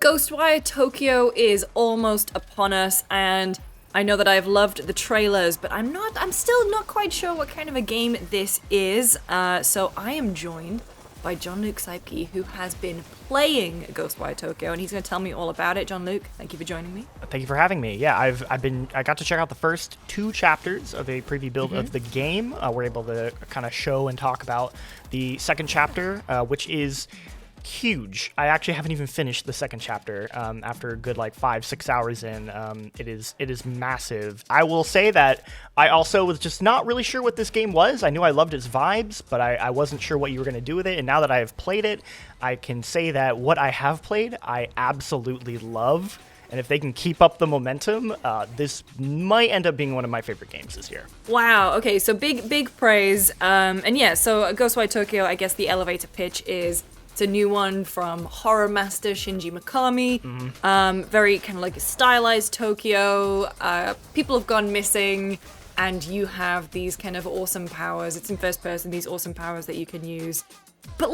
Ghostwire Tokyo is almost upon us, and I know that I've loved the trailers, but I'm still not quite sure what kind of a game this is. So I am joined by Jean-Luc, who has been playing Ghostwire Tokyo, and he's going to tell me all about it. Jean-Luc, thank you for joining me. Thank you for having me. Yeah, I got to check out the first 2 chapters of a preview build of the game. We're able to kind of show and talk about the second chapter, which is huge. I actually haven't even finished the second chapter after a good 5-6 hours in. It is massive. I will say that I also was just not really sure what this game was. I knew I loved its vibes, but I wasn't sure what you were going to do with it. And now that I have played it, I can say that what I have played, I absolutely love. And if they can keep up the momentum, this might end up being one of my favorite games this year. Wow. Okay, so big praise. And yeah, so Ghostwire Tokyo, I guess the elevator pitch is it's a new one from horror master Shinji Mikami. Very kind of like a stylized Tokyo. People have gone missing, and you have these kind of awesome powers. It's in first person, these awesome powers that you can use. But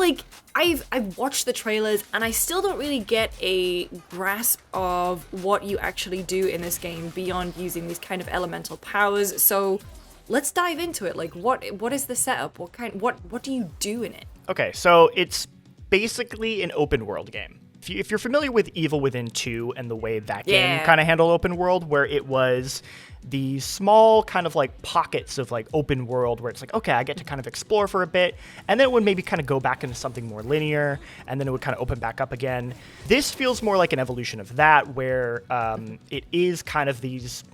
I've watched the trailers, and I still don't really get a grasp of what you actually do in this game beyond using these kind of elemental powers. So let's dive into it. What is the setup? What do you do in it? Okay, so it's basically an open world game. If you're familiar with Evil Within 2 and the way that game kind of handled open world, where it was these small kind of pockets of open world where it's okay, I get to kind of explore for a bit, and then it would maybe kind of go back into something more linear, and then it would kind of open back up again. This feels more like an evolution of that, where it is kind of these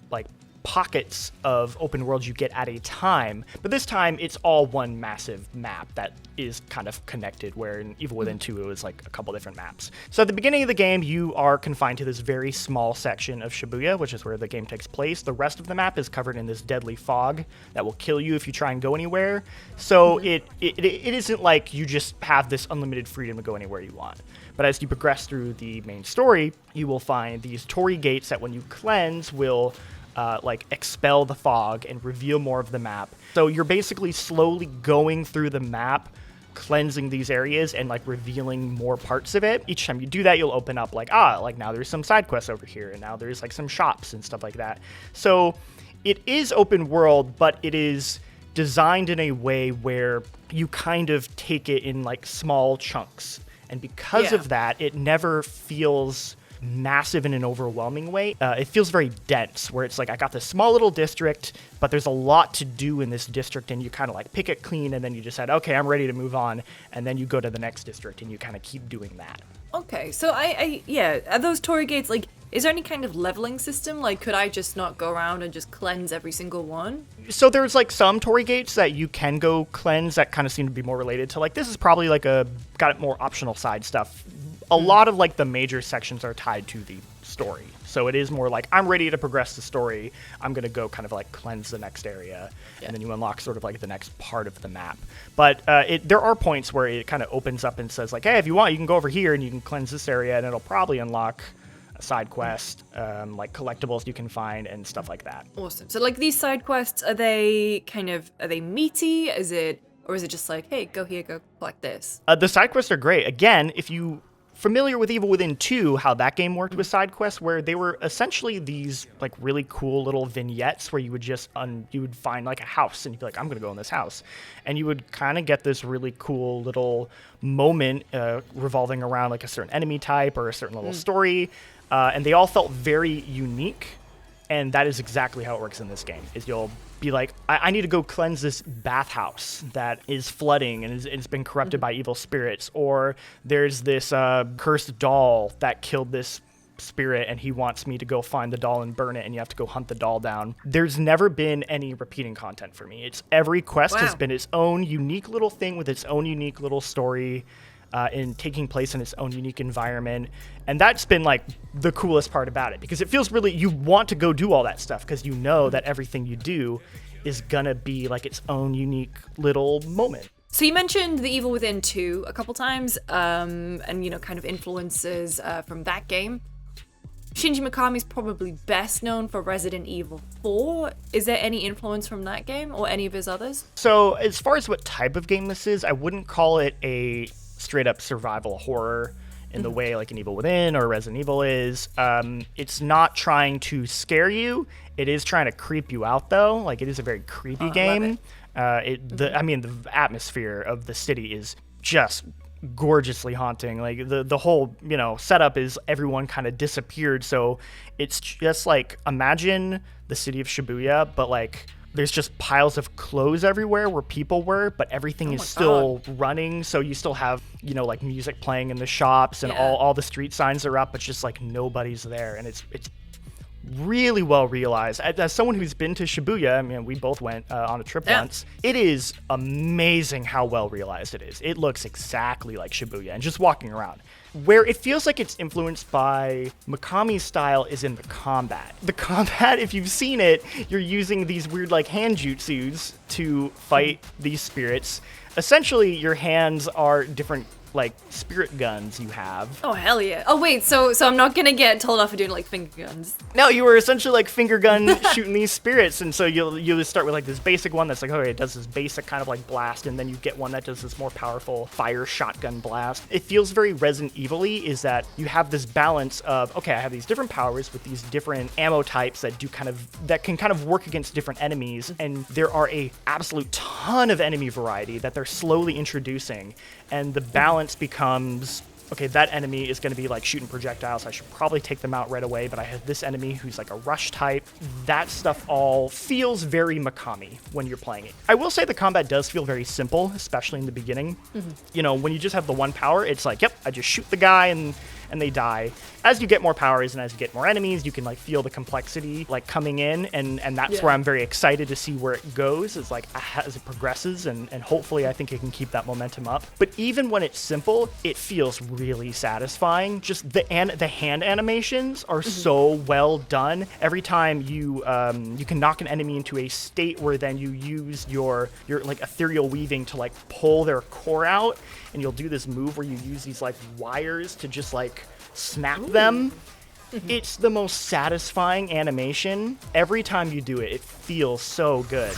pockets of open world you get at a time, but this time it's all one massive map that is kind of connected, where in Evil Within 2 it was a couple different maps. So at the beginning of the game, you are confined to this very small section of Shibyua, which is where the game takes place. The rest of the map is covered in this deadly fog that will kill you if you try and go anywhere. So it isn't like you just have this unlimited freedom to go anywhere you want. But as you progress through the main story, you will find these torii gates that when you cleanse will expel the fog and reveal more of the map. So you're basically slowly going through the map, cleansing these areas and revealing more parts of it. Each time you do that, you'll open up now there's some side quests over here, and now there's some shops and stuff like that. So it is open world, but it is designed in a way where you kind of take it in small chunks. And because of that, it never feels massive in an overwhelming way. It feels very dense, where it's I got this small little district, but there's a lot to do in this district, and you kind of pick it clean, and then you decide, okay, I'm ready to move on, and then you go to the next district, and you kind of keep doing that. Okay, so are those torii gates, is there any kind of leveling system? Could I just not go around and just cleanse every single one? So there's some torii gates that you can go cleanse that kind of seem to be more related to this is probably got more optional side stuff. A lot of the major sections are tied to the story. So it is more I'm ready to progress the story. I'm going to go kind of cleanse the next area. And then you unlock sort of the next part of the map. But there are points where it kind of opens up and says hey, if you want, you can go over here and you can cleanse this area, and it'll probably unlock a side quest, collectibles you can find and stuff like that. Awesome. So these side quests, are they meaty? Or is it just hey, go here, go collect this? The side quests are great. Again, if you familiar with Evil Within 2, how that game worked with side quests, where they were essentially these really cool little vignettes where you would just you would find a house, and you'd be I'm gonna go in this house, and you would kind of get this really cool little moment revolving around a certain enemy type or a certain little story, and they all felt very unique. And that is exactly how it works in this game. Is you'll be I need to go cleanse this bathhouse that is flooding and it's been corrupted by evil spirits. Or there's this cursed doll that killed this spirit, and he wants me to go find the doll and burn it, and you have to go hunt the doll down. There's never been any repeating content for me. Every quest has been its own unique little thing with its own unique little story. In taking place in its own unique environment. And that's been the coolest part about it, because it feels really, you want to go do all that stuff because you know that everything you do is gonna be its own unique little moment. So you mentioned the Evil Within 2 a couple times, and kind of influences from that game. Shinji Mikami's probably best known for Resident Evil 4. Is there any influence from that game or any of his others? So as far as what type of game this is, I wouldn't call it a straight up survival horror. in the way like an Evil Within or Resident Evil is. It's not trying to scare you. It is trying to creep you out, though. Like, it is a very creepy game. The atmosphere of the city is just gorgeously haunting. Like, the whole, setup is everyone kind of disappeared. So it's just like, imagine the city of Shibuya, but like, there's just piles of clothes everywhere where people were, but everything is still running. So you still have, like music playing in the shops and all the street signs are up, but just like nobody's there. And it's really well realized. As someone who's been to Shibuya, I mean, we both went on a trip once. It is amazing how well realized it is. It looks exactly like Shibuya, and just walking around. Where it feels like it's influenced by Mikami's style is in the combat. The combat, if you've seen it, you're using these weird like hand jutsus to fight these spirits. Essentially, your hands are different like spirit guns you have. Oh hell yeah. Oh wait, so I'm not gonna get told off for doing like finger guns. No, you were essentially like finger gun shooting these spirits, and so you'll start with like this basic one that's like, okay, it does this basic kind of like blast, and then you get one that does this more powerful fire shotgun blast. It feels very Resident Evil-y, is that you have this balance of, okay, I have these different powers with these different ammo types that can kind of work against different enemies, and there are a absolute ton of enemy variety that they're slowly introducing, and the balance becomes, okay, that enemy is going to be like shooting projectiles. I should probably take them out right away, but I have this enemy who's like a rush type. That stuff all feels very Mikami when you're playing it. I will say the combat does feel very simple, especially in the beginning. When you just have the one power, it's like, yep, I just shoot the guy and they die. As you get more powers and as you get more enemies, you can like feel the complexity like coming in, and that's where I'm very excited to see where it goes, is like as it progresses, and hopefully I think it can keep that momentum up. But even when it's simple, it feels really satisfying. Just the hand animations are so well done. Every time you can knock an enemy into a state where then you use your like ethereal weaving to like pull their core out, and you'll do this move where you use these like wires to just like snap them. It's the most satisfying animation. Every time you do it, it feels so good.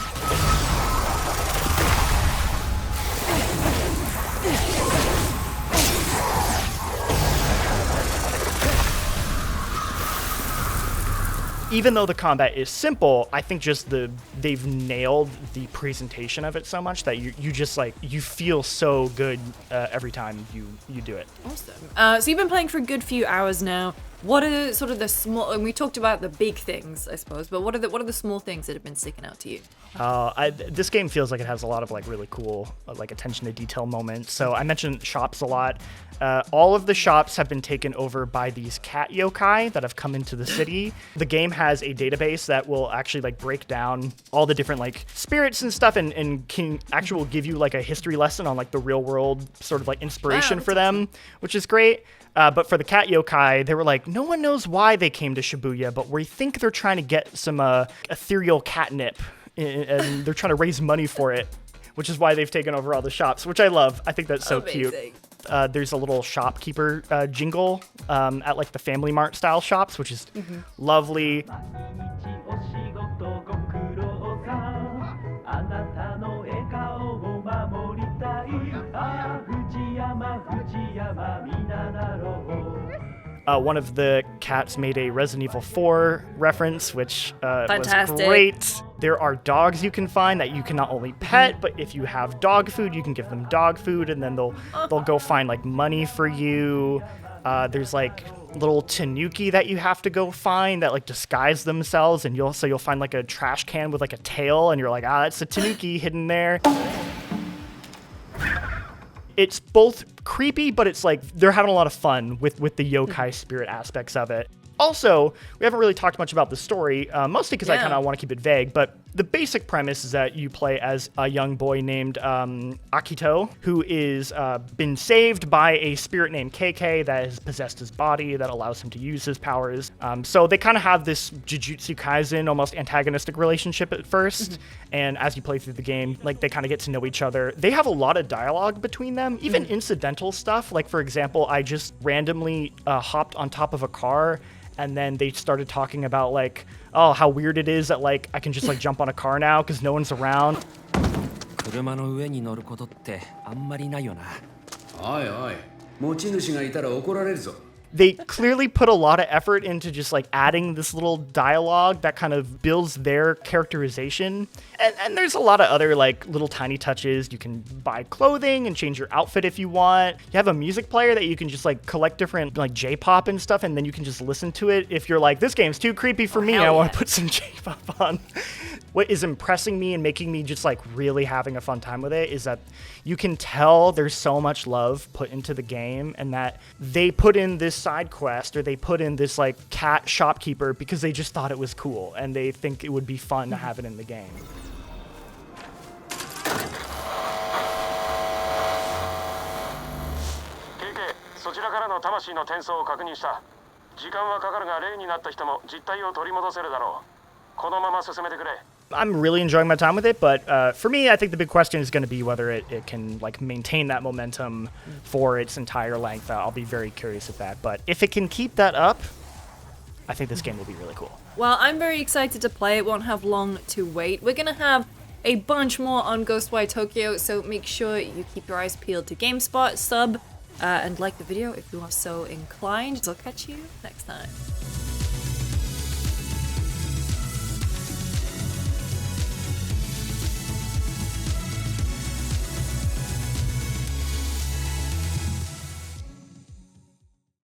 Even though the combat is simple, I think just they've nailed the presentation of it so much that you just like, you feel so good every time you do it. Awesome. So you've been playing for a good few hours now. What are sort of the small, and we talked about the big things, I suppose, but what are the small things that have been sticking out to you? This game feels like it has a lot of like really cool like attention to detail moments. So I mentioned shops a lot. All of the shops have been taken over by these cat yokai that have come into the city. The game has a database that will actually like break down all the different like spirits and stuff, and can actually give you like a history lesson on like the real world sort of like inspiration for them, which is great. But for the cat yokai, they were like, no one knows why they came to Shibuya, but we think they're trying to get some ethereal catnip, and they're trying to raise money for it, which is why they've taken over all the shops, which I love. I think that's so cute. There's a little shopkeeper jingle at like the Family Mart style shops, which is lovely. One of the cats made a Resident Evil 4 reference, which was great. There are dogs you can find that you can not only pet, but if you have dog food, you can give them dog food, and then they'll go find like money for you. There's like little tanuki that you have to go find that like disguise themselves, and you'll find like a trash can with like a tail, and you're like, that's a tanuki hidden there. It's both creepy, but it's like they're having a lot of fun with the yokai spirit aspects of it. Also, we haven't really talked much about the story, mostly because I kind of want to keep it vague, but the basic premise is that you play as a young boy named Akito, who is been saved by a spirit named KK that has possessed his body, that allows him to use his powers. So they kind of have this Jujutsu Kaisen, almost antagonistic relationship at first, and as you play through the game, like they kind of get to know each other. They have a lot of dialogue between them, even incidental stuff. Like, for example, I just randomly hopped on top of a car, and then they started talking about like, oh, how weird it is that like I can just like jump on a car now because no one's around. 持ち主がいたら怒られるぞ。 They clearly put a lot of effort into just like adding this little dialogue that kind of builds their characterization. And there's a lot of other like little tiny touches. You can buy clothing and change your outfit if you want. You have a music player that you can just like collect different like J-pop and stuff, and then you can just listen to it if you're like, this game's too creepy for me. I want to put some J-pop on. What is impressing me and making me just like really having a fun time with it is that you can tell there's so much love put into the game, and that they put in this side quest, or they put in this like cat shopkeeper because they just thought it was cool and they think it would be fun to have it in the game. I'm really enjoying my time with it, but for me, I think the big question is going to be whether it can like maintain that momentum for its entire length. I'll be very curious at that. But if it can keep that up, I think this game will be really cool. Well, I'm very excited to play it. Won't have long to wait. We're going to have a bunch more on Ghostwire Tokyo, so make sure you keep your eyes peeled to GameSpot, sub, and like the video if you are so inclined. I'll catch you next time.